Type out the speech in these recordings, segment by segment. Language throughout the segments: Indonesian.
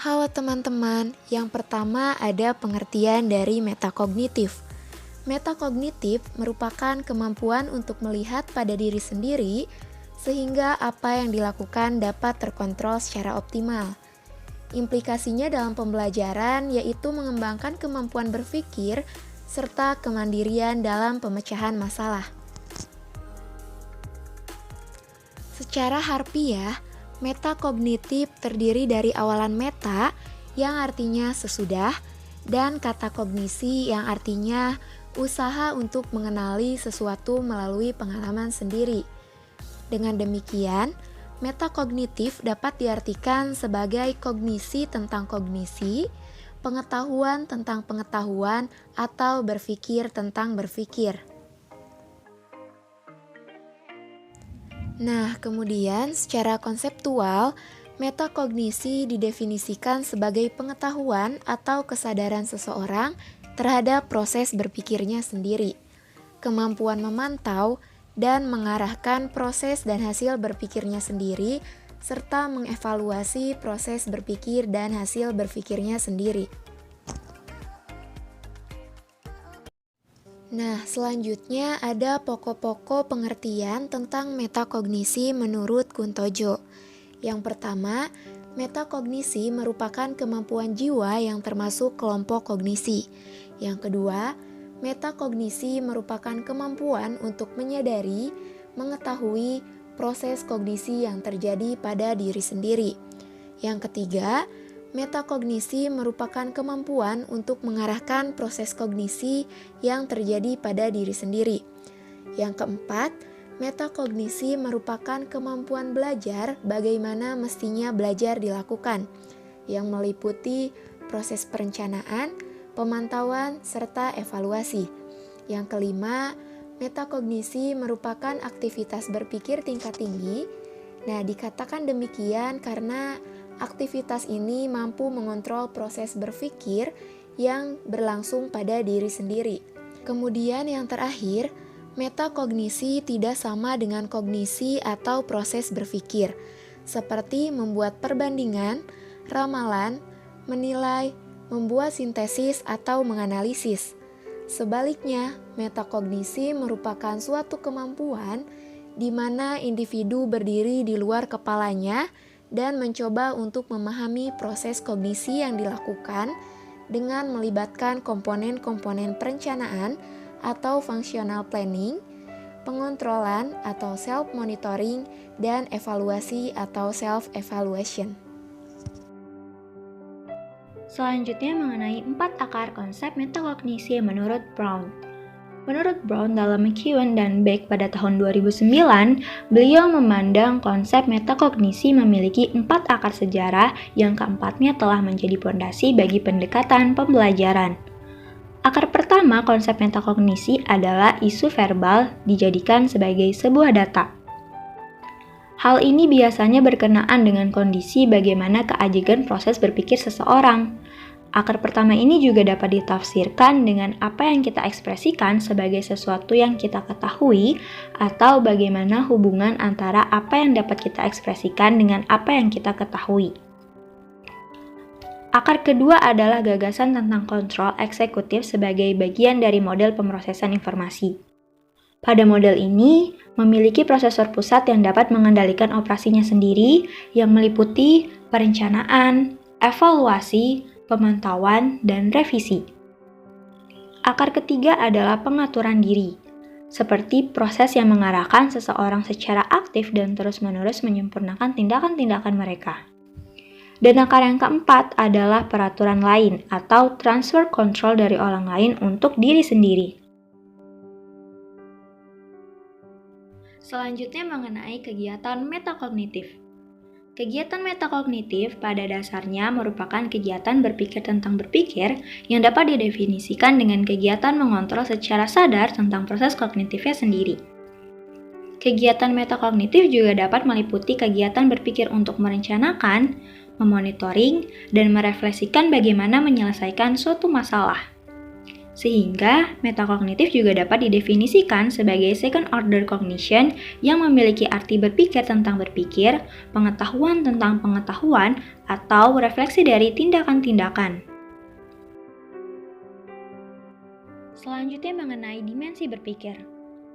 Halo teman-teman, yang pertama ada pengertian dari metakognitif. Metakognitif merupakan kemampuan untuk melihat pada diri sendiri sehingga apa yang dilakukan dapat terkontrol secara optimal. Implikasinya dalam pembelajaran yaitu mengembangkan kemampuan berpikir serta kemandirian dalam pemecahan masalah. Secara harfiah, metakognitif terdiri dari awalan meta yang artinya sesudah dan kata kognisi yang artinya usaha untuk mengenali sesuatu melalui pengalaman sendiri. Dengan demikian, metakognitif dapat diartikan sebagai kognisi tentang kognisi, pengetahuan tentang pengetahuan, atau berpikir tentang berpikir. Nah, kemudian secara konseptual, metakognisi didefinisikan sebagai pengetahuan atau kesadaran seseorang terhadap proses berpikirnya sendiri, kemampuan memantau dan mengarahkan proses dan hasil berpikirnya sendiri, serta mengevaluasi proses berpikir dan hasil berpikirnya sendiri. Nah, selanjutnya ada pokok-pokok pengertian tentang metakognisi menurut Kuntojo. Yang pertama, metakognisi merupakan kemampuan jiwa yang termasuk kelompok kognisi. Yang kedua, metakognisi merupakan kemampuan untuk menyadari, mengetahui proses kognisi yang terjadi pada diri sendiri. Yang ketiga, metakognisi merupakan kemampuan untuk mengarahkan proses kognisi yang terjadi pada diri sendiri. Yang keempat, metakognisi merupakan kemampuan belajar bagaimana mestinya belajar dilakukan, yang meliputi proses perencanaan, pemantauan, serta evaluasi. Yang kelima, metakognisi merupakan aktivitas berpikir tingkat tinggi. Nah, dikatakan demikian karena aktivitas ini mampu mengontrol proses berpikir yang berlangsung pada diri sendiri. Kemudian yang terakhir, metakognisi tidak sama dengan kognisi atau proses berpikir, seperti membuat perbandingan, ramalan, menilai, membuat sintesis atau menganalisis. Sebaliknya, metakognisi merupakan suatu kemampuan di mana individu berdiri di luar kepalanya dan mencoba untuk memahami proses kognisi yang dilakukan dengan melibatkan komponen-komponen perencanaan atau functional planning, pengontrolan atau self-monitoring, dan evaluasi atau self-evaluation. Selanjutnya mengenai 4 akar konsep metakognisi menurut Brown. Menurut Brown dalam McEwen dan Beck pada tahun 2009, beliau memandang konsep metakognisi memiliki 4 akar sejarah yang keempatnya telah menjadi pondasi bagi pendekatan pembelajaran. Akar pertama konsep metakognisi adalah isu verbal dijadikan sebagai sebuah data. Hal ini biasanya berkenaan dengan kondisi bagaimana keajegan proses berpikir seseorang. Akar pertama ini juga dapat ditafsirkan dengan apa yang kita ekspresikan sebagai sesuatu yang kita ketahui atau bagaimana hubungan antara apa yang dapat kita ekspresikan dengan apa yang kita ketahui. Akar kedua adalah gagasan tentang kontrol eksekutif sebagai bagian dari model pemrosesan informasi. Pada model ini, memiliki prosesor pusat yang dapat mengendalikan operasinya sendiri yang meliputi perencanaan, evaluasi, pemantauan, dan revisi. Akar ketiga adalah pengaturan diri, seperti proses yang mengarahkan seseorang secara aktif dan terus-menerus menyempurnakan tindakan-tindakan mereka. Dan akar yang keempat adalah peraturan lain atau transfer control dari orang lain untuk diri sendiri. Selanjutnya mengenai kegiatan metakognitif. Kegiatan metakognitif pada dasarnya merupakan kegiatan berpikir tentang berpikir yang dapat didefinisikan dengan kegiatan mengontrol secara sadar tentang proses kognitifnya sendiri. Kegiatan metakognitif juga dapat meliputi kegiatan berpikir untuk merencanakan, memonitoring, dan merefleksikan bagaimana menyelesaikan suatu masalah. Sehingga, metakognitif juga dapat didefinisikan sebagai second order cognition yang memiliki arti berpikir tentang berpikir, pengetahuan tentang pengetahuan, atau refleksi dari tindakan-tindakan. Selanjutnya mengenai dimensi berpikir.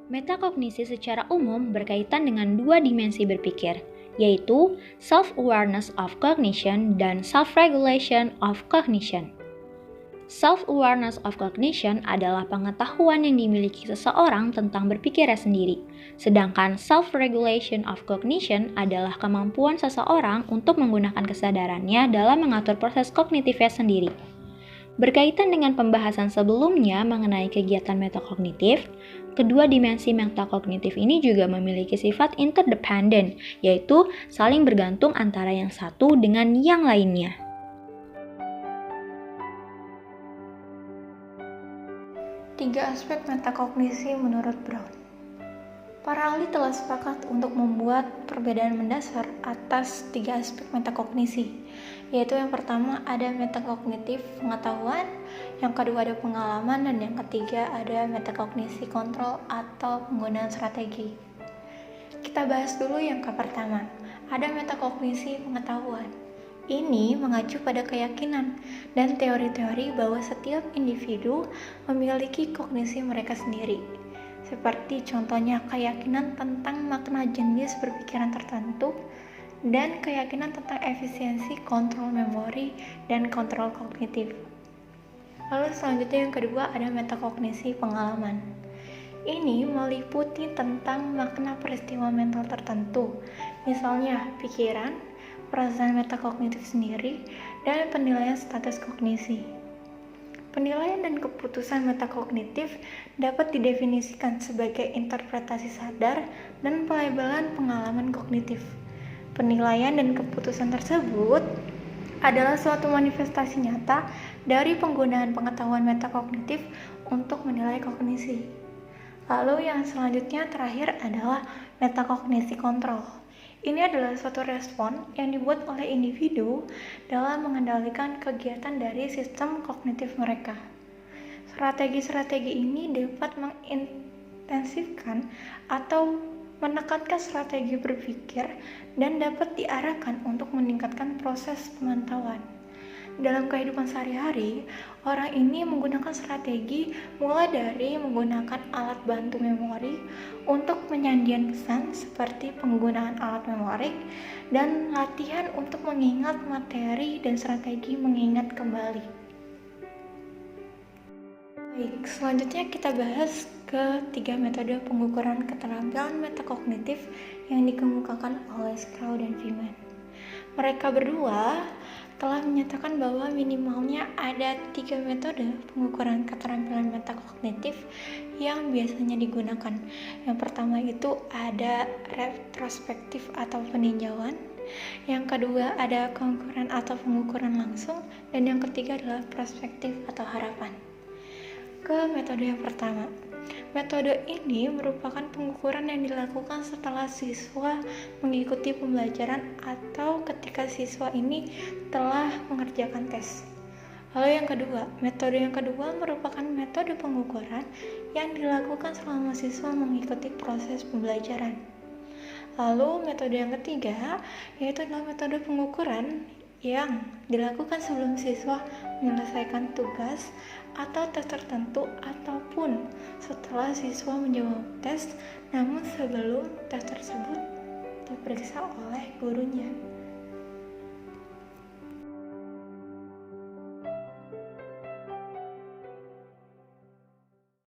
Metakognisi secara umum berkaitan dengan dua dimensi berpikir, yaitu self-awareness of cognition dan self-regulation of cognition. Self-awareness of cognition adalah pengetahuan yang dimiliki seseorang tentang berpikirnya sendiri, sedangkan self-regulation of cognition adalah kemampuan seseorang untuk menggunakan kesadarannya dalam mengatur proses kognitifnya sendiri. Berkaitan dengan pembahasan sebelumnya mengenai kegiatan metakognitif, kedua dimensi metakognitif ini juga memiliki sifat interdependent, yaitu saling bergantung antara yang satu dengan yang lainnya. Tiga aspek metakognisi menurut Brown. Para ahli telah sepakat untuk membuat perbedaan mendasar atas tiga aspek metakognisi, yaitu yang pertama ada metakognitif pengetahuan, yang kedua ada pengalaman, dan yang ketiga ada metakognisi kontrol atau penggunaan strategi. Kita bahas dulu yang pertama, ada metakognisi pengetahuan. Ini mengacu pada keyakinan dan teori-teori bahwa setiap individu memiliki kognisi mereka sendiri. Seperti contohnya keyakinan tentang makna jenis berpikiran tertentu dan keyakinan tentang efisiensi kontrol memori dan kontrol kognitif. Lalu selanjutnya yang kedua ada metakognisi pengalaman. Ini meliputi tentang makna peristiwa mental tertentu, misalnya pikiran, perasaan metakognitif sendiri, dan penilaian status kognisi. Penilaian dan keputusan metakognitif dapat didefinisikan sebagai interpretasi sadar dan pelabelan pengalaman kognitif. Penilaian dan keputusan tersebut adalah suatu manifestasi nyata dari penggunaan pengetahuan metakognitif untuk menilai kognisi. Lalu yang selanjutnya terakhir adalah metakognisi kontrol. Ini adalah suatu respon yang dibuat oleh individu dalam mengendalikan kegiatan dari sistem kognitif mereka. Strategi-strategi ini dapat mengintensifkan atau menekankan strategi berpikir dan dapat diarahkan untuk meningkatkan proses pemantauan. Dalam kehidupan sehari-hari, orang ini menggunakan strategi mulai dari menggunakan alat bantu memori untuk penyajian pesan seperti penggunaan alat memorik dan latihan untuk mengingat materi dan strategi mengingat kembali. Baik, selanjutnya kita bahas ketiga metode pengukuran keterampilan metakognitif yang dikemukakan oleh Stroud dan Feynman. Mereka berdua telah menyatakan bahwa minimalnya ada 3 metode pengukuran keterampilan metakognitif yang biasanya digunakan. Yang pertama itu ada retrospektif atau peninjauan, yang kedua ada konkuren atau pengukuran langsung, dan yang ketiga adalah prospektif atau harapan. Ke metode yang pertama. Metode ini merupakan pengukuran yang dilakukan setelah siswa mengikuti pembelajaran atau ketika siswa ini telah mengerjakan tes. Lalu metode yang kedua merupakan metode pengukuran yang dilakukan selama siswa mengikuti proses pembelajaran. Lalu metode yang ketiga yaitu adalah metode pengukuran yang dilakukan sebelum siswa menyelesaikan tugas atau tes tertentu ataupun setelah siswa menjawab tes namun sebelum tes tersebut diperiksa oleh gurunya.